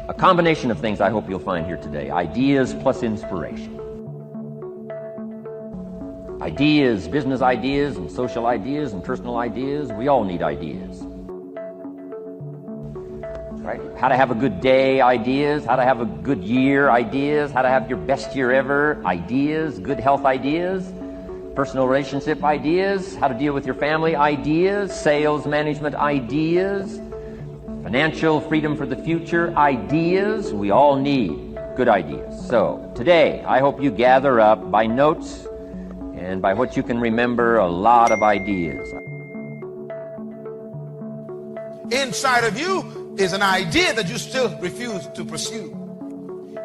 A combination of things I hope you'll find here today. Ideas plus inspiration. Ideas, business ideas, and social ideas, and personal ideas. We all need ideas. Right? How to have a good day ideas, how to have a good year ideas, how to have your best year ever ideas, good health ideas, personal relationship ideas, how to deal with your family ideas, sales management ideas, financial freedom for the future ideas. We all need good ideas. So today, I hope you gather up by notes and by what you can remember a lot of ideas. Inside of you is an idea that you still refuse to pursue.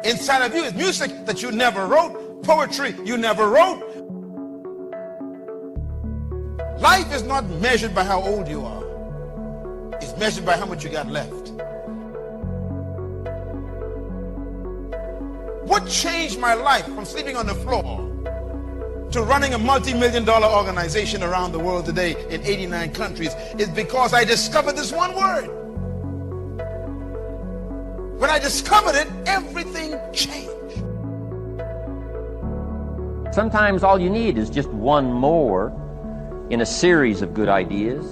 Inside of you is music that you never wrote, poetry you never wrote. Life is not measured by how old you are. It's measured by how much you got left. What changed my life from sleeping on the floor to running a multi-million-dollar organization around the world today in 89 countries is because I discovered this one word. When I discovered it, everything changed. Sometimes all you need is just one more in a series of good ideas.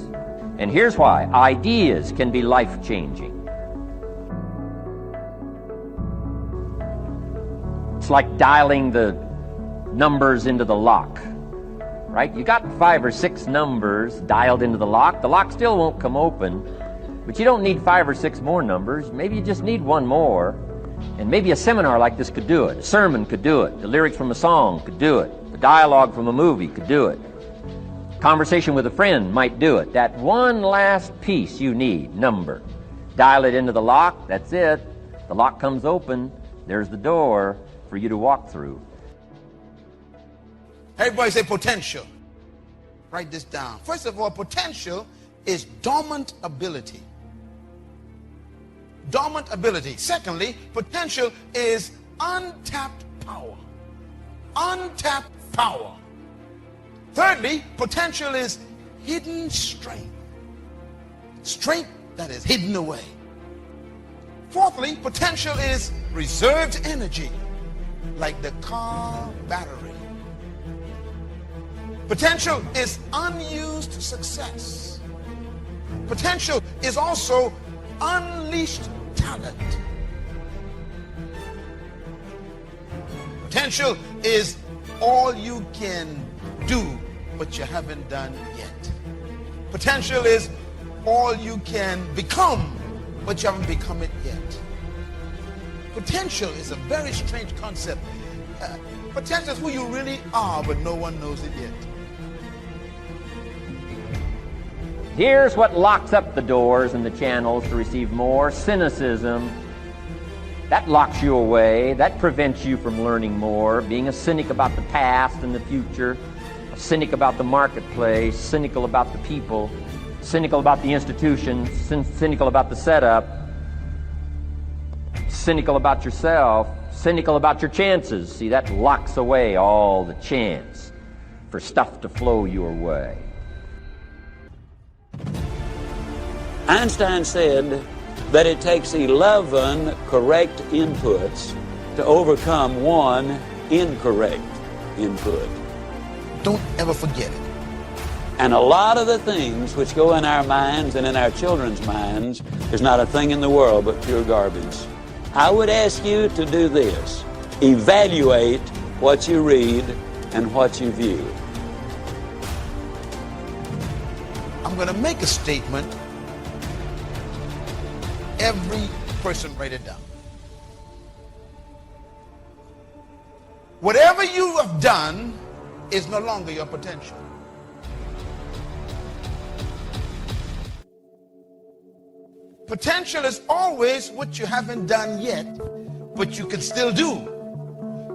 And here's why. Ideas can be life-changing. It's like dialing the numbers into the lock, right? You got 5 or 6 numbers dialed into the lock. The lock still won't come open. But you don't need 5 or 6 more numbers. Maybe you just need one more. And maybe a seminar like this could do it. A sermon could do it. The lyrics from a song could do it. The dialogue from a movie could do it. Conversation with a friend might do it. That one last piece you need, number. Dial it into the lock, that's it. The lock comes open. There's the door for you to walk through. Everybody say potential. Write this down. First of all, potential is dormant ability. Dormant ability. Secondly, potential is untapped power. Untapped power. Thirdly, potential is hidden strength. Strength that is hidden away. Fourthly, potential is reserved energy, like the car battery. Potential is unused success. Potential is also unleashed talent. Potential is all you can do, but you haven't done yet. Potential is all you can become, but you haven't become it yet. Potential is a very strange concept. Potential is who you really are, but no one knows it yet. Here's what locks up the doors and the channels to receive more. Cynicism. That locks you away. That prevents you from learning more. Being a cynic about the past and the future. A cynic about the marketplace. Cynical about the people. Cynical about the institutions. Cynical about the setup. Cynical about yourself. Cynical about your chances. See, that locks away all the chance for stuff to flow your way. Einstein said that it takes 11 correct inputs to overcome one incorrect input. Don't ever forget it. And a lot of the things which go in our minds and in our children's minds, there's not a thing in the world but pure garbage. I would ask you to do this. Evaluate what you read and what you view. I'm going to make a statement. Every person write it down. Whatever you have done is no longer your potential. Potential is always what you haven't done yet, but you can still do.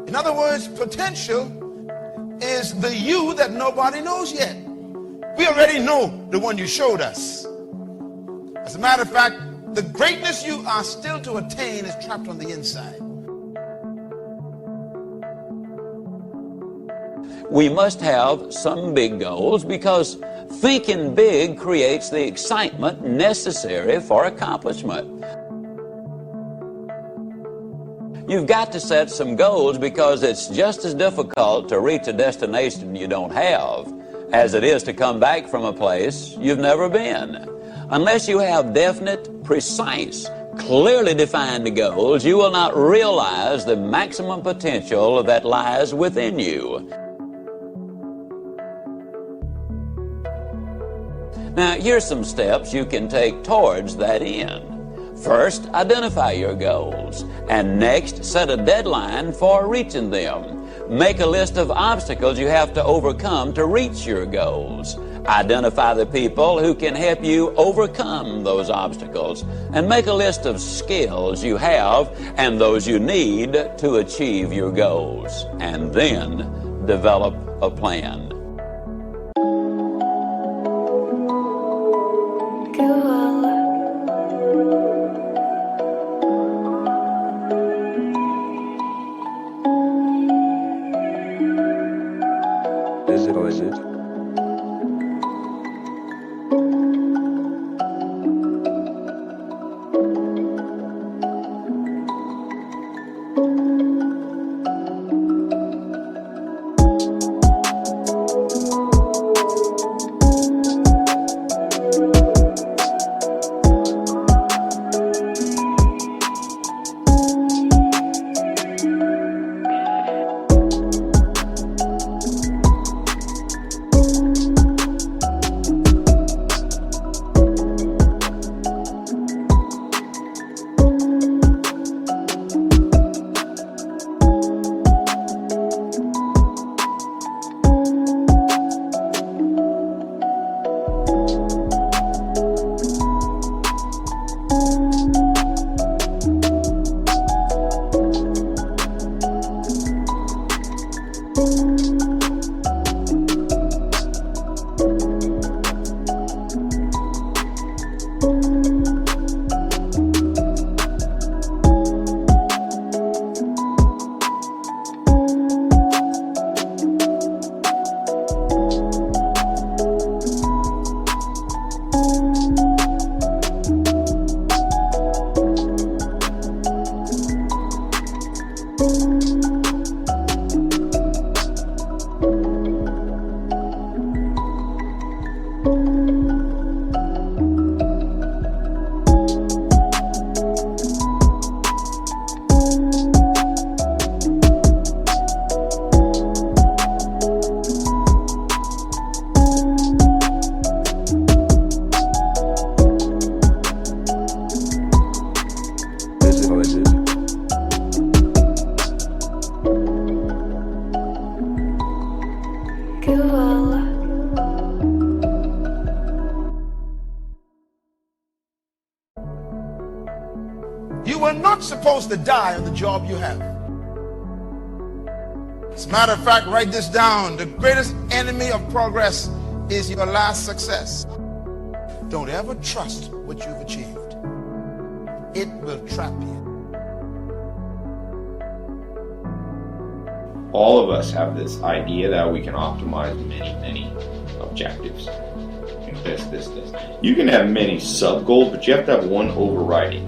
In other words, potential is the you that nobody knows yet. We already know the one you showed us. As a matter of fact, the greatness you are still to attain is trapped on the inside. We must have some big goals because thinking big creates the excitement necessary for accomplishment. You've got to set some goals, because it's just as difficult to reach a destination you don't have as it is to come back from a place you've never been. Unless you have definite, precise, clearly defined goals, you will not realize the maximum potential that lies within you. Now, here's some steps you can take towards that end. First, identify your goals, and next, set a deadline for reaching them. Make a list of obstacles you have to overcome to reach your goals. Identify the people who can help you overcome those obstacles, and make a list of skills you have and those you need to achieve your goals, and then develop a plan. Is it? You were not supposed to die on the job you have. As a matter of fact, write this down. The greatest enemy of progress is your last success. Don't ever trust what you've achieved. It will trap you. All of us have this idea that we can optimize many objectives. This. You can have many sub-goals, but you have to have one overriding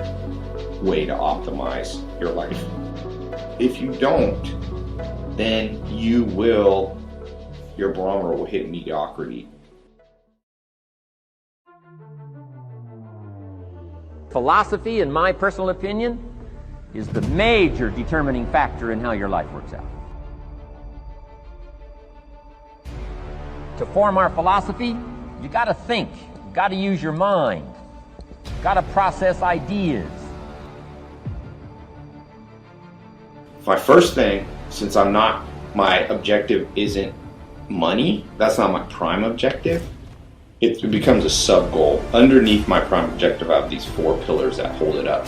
way to optimize your life. If you don't, then your barometer will hit mediocrity. Philosophy, in my personal opinion, is the major determining factor in how your life works out. To form our philosophy, you got to think, you got to use your mind, you got to process ideas. My first thing, since my objective isn't money, that's not my prime objective, it becomes a sub-goal. Underneath my prime objective, I have these 4 pillars that hold it up.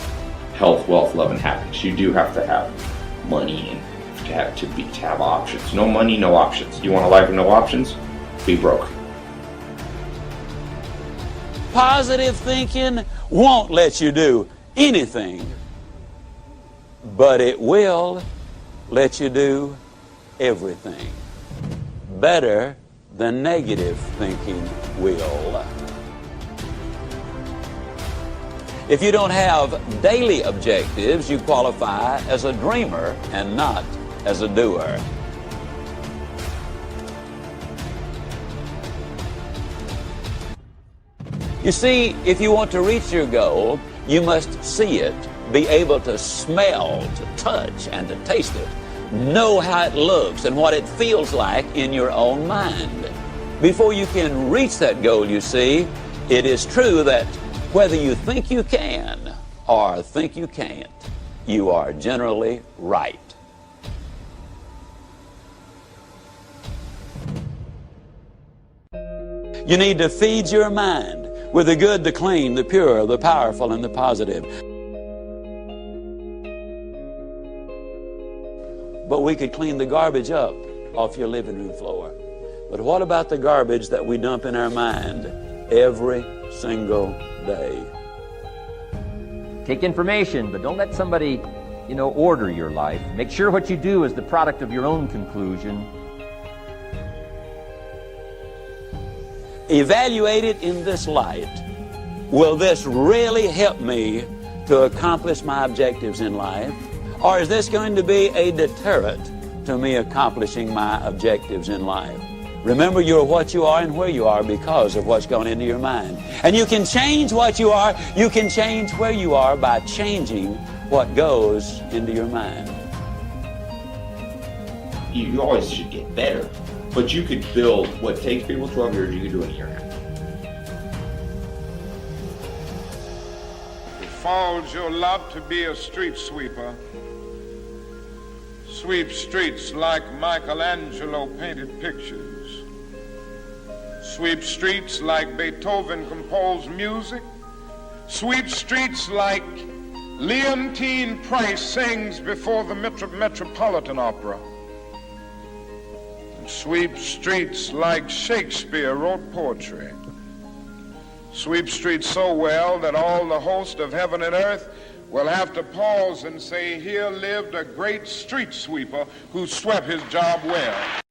Health, wealth, love, and happiness. You do have to have money and to have options. No money, no options. You want a life with no options? Be broke. Positive thinking won't let you do anything, but it will let you do everything. Better than negative thinking will. If you don't have daily objectives, you qualify as a dreamer and not as a doer. You see, if you want to reach your goal, you must see it, be able to smell, to touch, and to taste it. Know how it looks and what it feels like in your own mind. Before you can reach that goal, you see, it is true that whether you think you can or think you can't, you are generally right. You need to feed your mind with the good, the clean, the pure, the powerful, and the positive. But we could clean the garbage up off your living room floor. But what about the garbage that we dump in our mind every single day? Take information, but don't let somebody, order your life. Make sure what you do is the product of your own conclusion. Evaluate it in this light. Will this really help me to accomplish my objectives in life? Or is this going to be a deterrent to me accomplishing my objectives in life? Remember, you're what you are and where you are because of what's gone into your mind. And you can change what you are, you can change where you are by changing what goes into your mind. You always should get better, but you could build what takes people 12 years, you could do in a year and a half. It falls your lot to be a street sweeper. Sweep streets like Michelangelo painted pictures. Sweep streets like Beethoven composed music. Sweep streets like Leontine Price sings before the Metropolitan Opera. And sweep streets like Shakespeare wrote poetry. Sweep streets so well that all the host of heaven and earth will have to pause and say, here lived a great street sweeper who swept his job well.